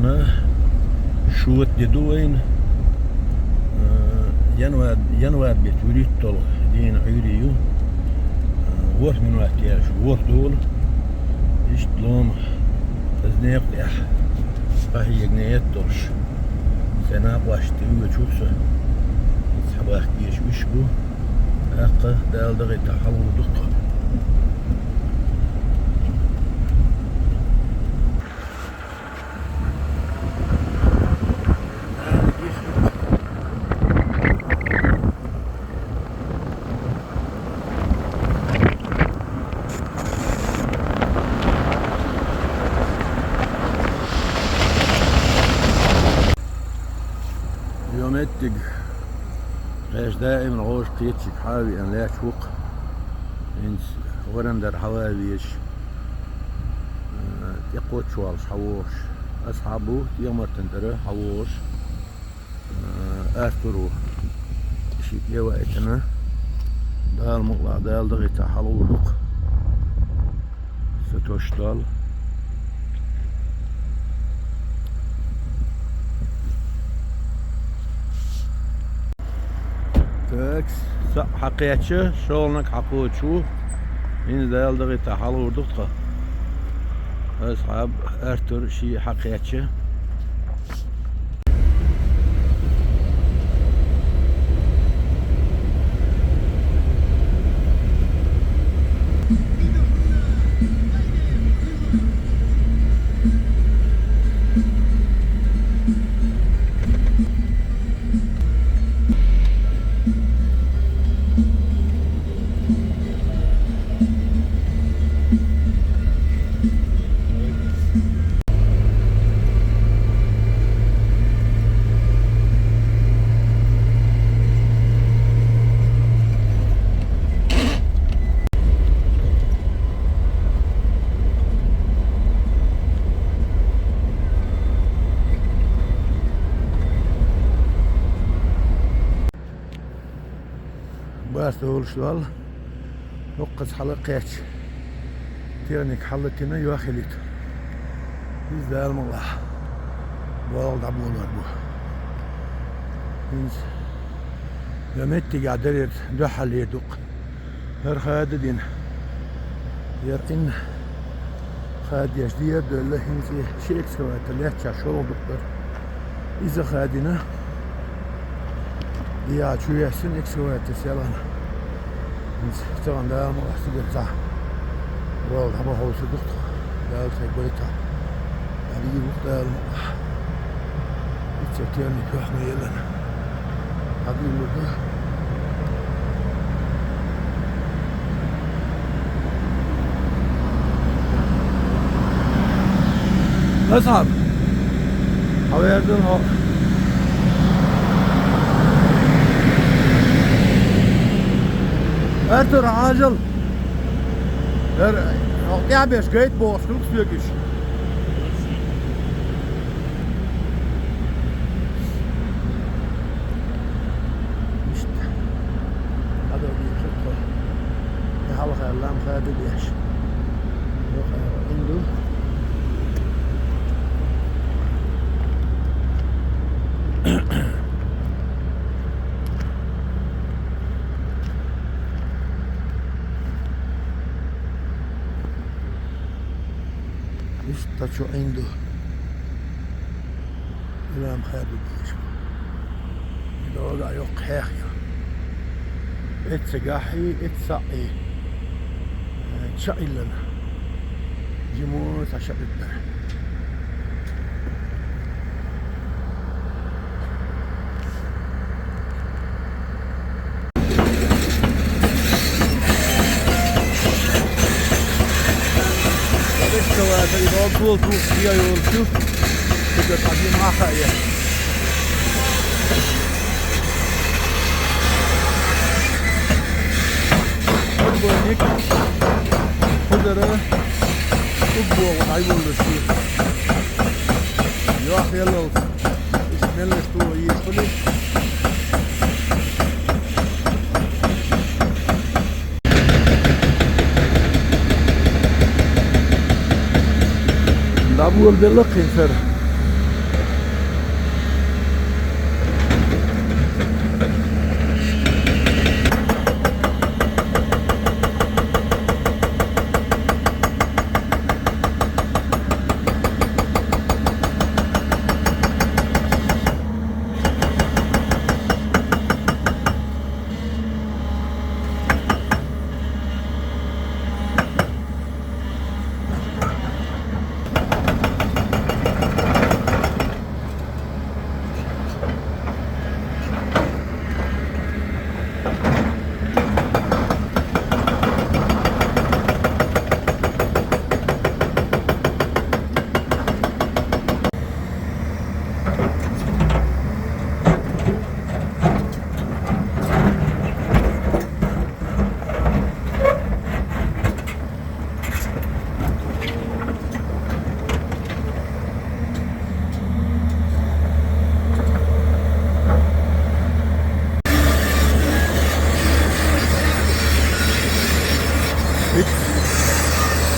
Ana şuut dedi oyun yanvar bet yürüt dolu din yürüyü var min vakti ya şu var dolu işte lom az ne yapıyor ahi yegniyet doluş sena baştı ve çoksa sabah geçmiş bu hakkı daldığı tahalluduk يومتك ايش دائما غوش قيتك حاوي ان لا تفوق انت ورم در حواويش يقوت شوالش حووش اصحابو يمر تندره حووش ارترو شي يوائتنا دال مقلع دال دغيتا حلولوق ستوشتال حقيقة شغلك حقود شو من دال دغي تحال وردقة أصحاب أرتر شي حقيقة بارتول شوال وقت حلقات تيرنك حلتنا يواخليت إذا المالله والد عبون وربو إنس يمتي قادر دحل يدق هر خاددين يرقين خاد يجديد ولا هنسي شيك سوات اللي شغل دكتور إذا خادنا ديات شو يحسن إكسوات السيلان طبعا ده مؤسسة بتاع والله ما هو صدق ده سيبويتا يعني وقت التكيان كحنا يلنا حبيبي ده أصحاب حوالي هو Ertur Acil. Ja, bij skateboard, stukjes. İşte. Hadi bir çok. Ya halka Allah'ım hadi diyeş. Yok indu. شو عنده إمام خالد إذا وقع يقحيخ اتسقاحي اتسقي تشقي لنا جموت عشق الدر طول فيها يولشوف تقدر تعدي معها يعني أكبر هيك قدرة أكبر وعيبون للشيء يا أخي يلا بسم الله شو يدخلي أبو البلق ينفر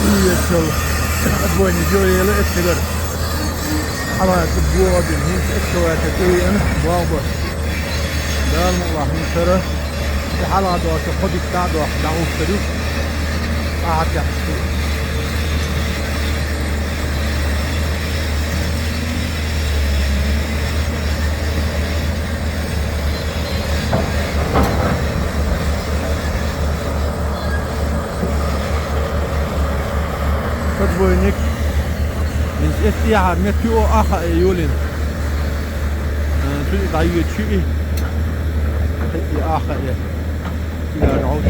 يسول أبوين جوي لا إتجر على تبوا بالهين إتوا تدوي أنا واضح دال الله نشره في حالة دوا تخدي بتاع دوا دعوه تدو أحد يحسو تبوينك من استيعاب متيو آخر يولين تريد تعيد شيء في آخر إلى العود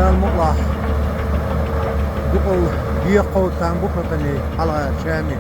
المطلع بقول ديقو تام بكرة على شامل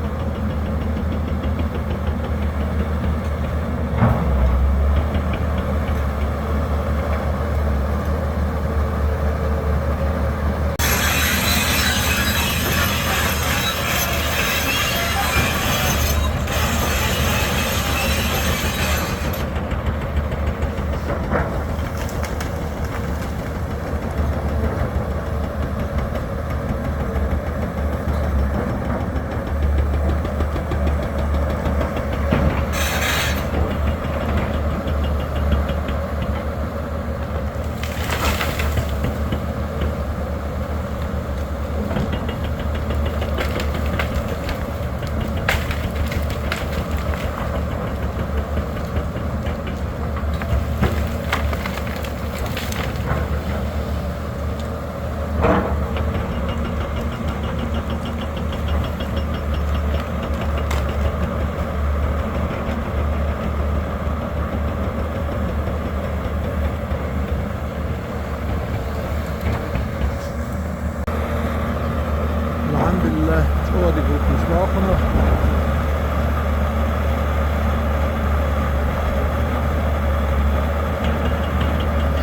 باقنا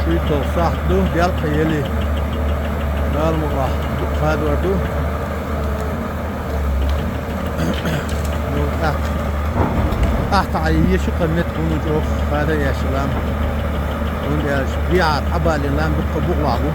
شوي توصح دو ديال قيلي دال مقرح خاد وردو تحت عيش قمت كونو جوف هذا يا سلام ونجاش بيعر حبالي لام بقبوق لعبو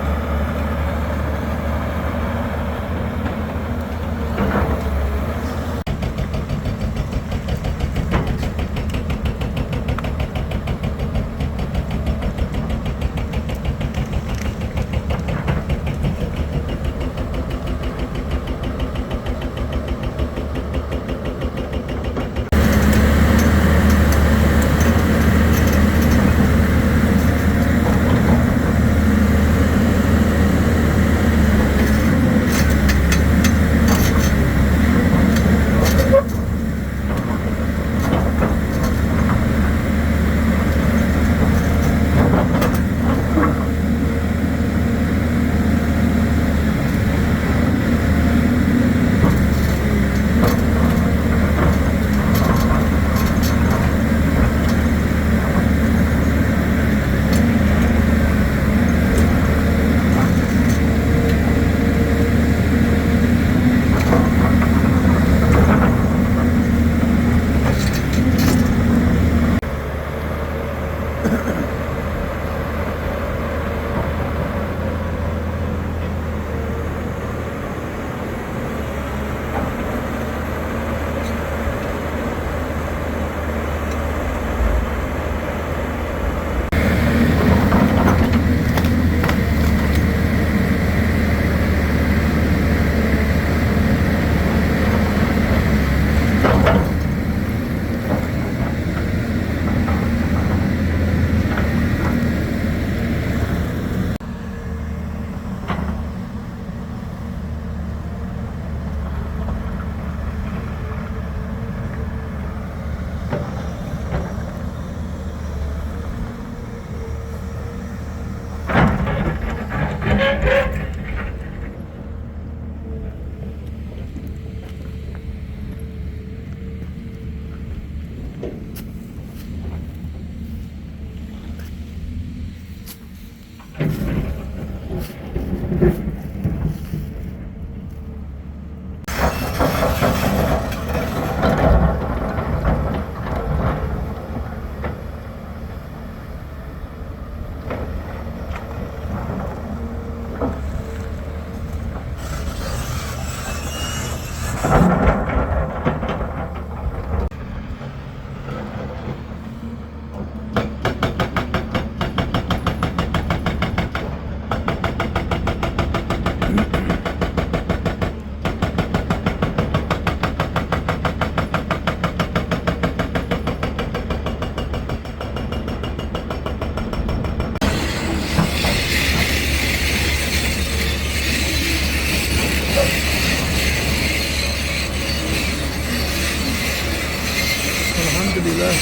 Alhamdulillah.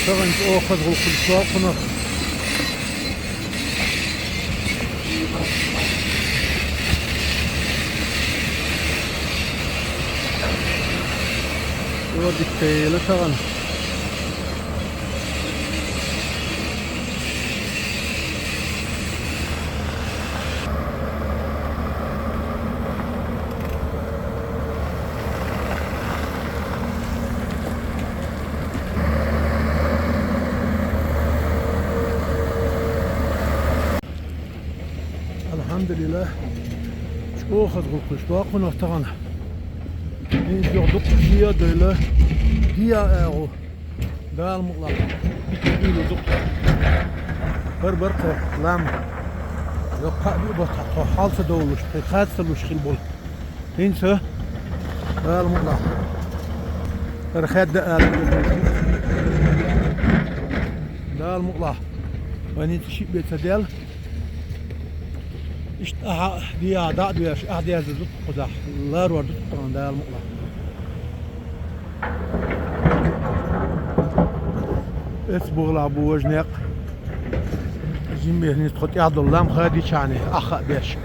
Tağınç oğaz gulkul soğukuna. O dikteyle tağın. Alhamdulillah. Çok az gulkuş bakın ortadan. Biz yorduk diye böyle diye o dal mutlak biliyorduk. Bir lam yok bir bak halsa doğmuş. Kaçsa müşkil bol. Neyse dal mutlak. Erhad dal mutlak. Beni tişip betedel. İşte diye da diyor diye zıt kuzahlar vardı tutan da almukla. Es buğla bu vajnek. Jimbe ni txot yadullam khadi chani akha besh.